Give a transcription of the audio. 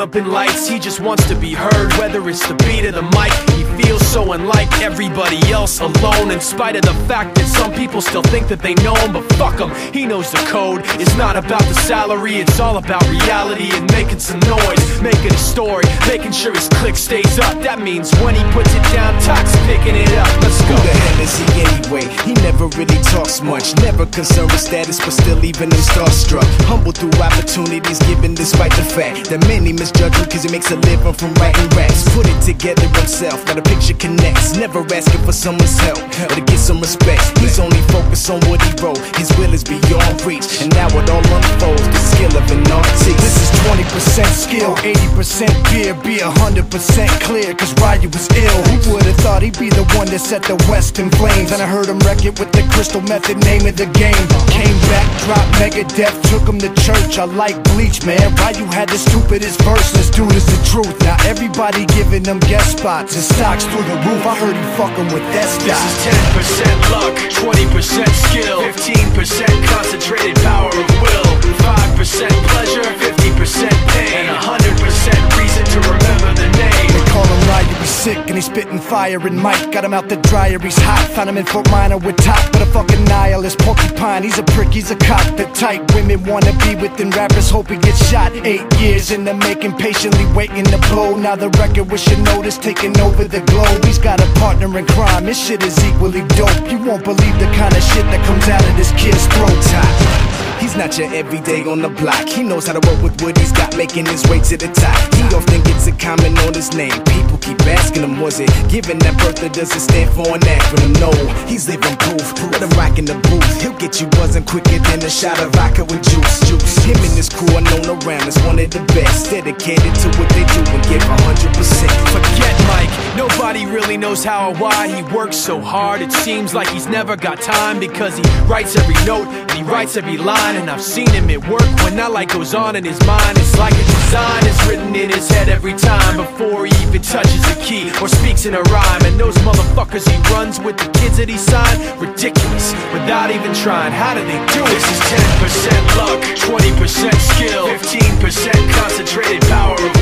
up in lights, he just wants to be heard. Whether it's the beat or the mic, he feels so unlike everybody else, alone. In spite of the fact that some people still think that they know him, but fuck him, he knows the code. It's not about the salary, it's all about reality and making some noise, making a story, making sure his click stays up. That means when he puts it down, Tox picking it up. Let's go. Who the hell is he anyway? He never really talks much, never concerned with status, but still even him starstruck. Humble through opportunities given despite the fact that many misjudge him cause he makes a living from writing raps. Put it together himself, got a picture connects, never asking for someone's help or to get some respect. He's only focused on what he wrote, his will is beyond reach, and now it all unfolds, the skill of an artist. This is 20% skill, 80% beer, be 100% clear, cause Ryu was ill. Who would've thought he'd be the one that set the West in flames? And I heard him wreck it with the Crystal Method, name of the game. Came back, dropped Megadeth, took him to church. I like Bleach, man. Ryu had the stupidest verse, this dude is the truth. Now everybody giving them guest spots and stocks through the roof. I heard he fucking with that stock. This is 10% luck, 20% skill, 15% concentrated power of will, 5% pleasure, 50% pain, and 100% reason to remember the name. They call him Ryu, he's sick and he's spitting fire. And Mike got him out the dryer, he's hot. Found him in Fort Minor with top, but a fucking nihilist porcupine. He's a prick, he's a cop. The type women wanna be within, rappers hope he gets shot. 8 years in the making, patiently waiting to blow. Now the record with your notice taking over the globe. He's got a partner in crime, his shit is equally dope. You won't believe the kind of shit that comes out of this kid's throat. He's not your everyday on the block. He knows how to work with what he's got, making his way to the top. He often gets a comment on his name. People keep asking him, was it given that birth, or does it stand for an acronym? No, he's living proof. Let him rock in the booth. He'll get you buzzing quicker than a shot of vodka with juice. Him and his crew are known around as one of the best, dedicated to what they do and give 100%. Forget Mike, nobody really knows how or why he works so hard. It seems like he's never got time, because he writes every note and he writes every line. And I've seen him at work when that light goes on in his mind. It's like a design is written in his head every time, before he even touches a key or speaks in a rhyme. And those motherfuckers he runs with, the kids that he signed, ridiculous, without even trying. How do they do it? This is 10% luck, 20% skill, 15% concentrated power of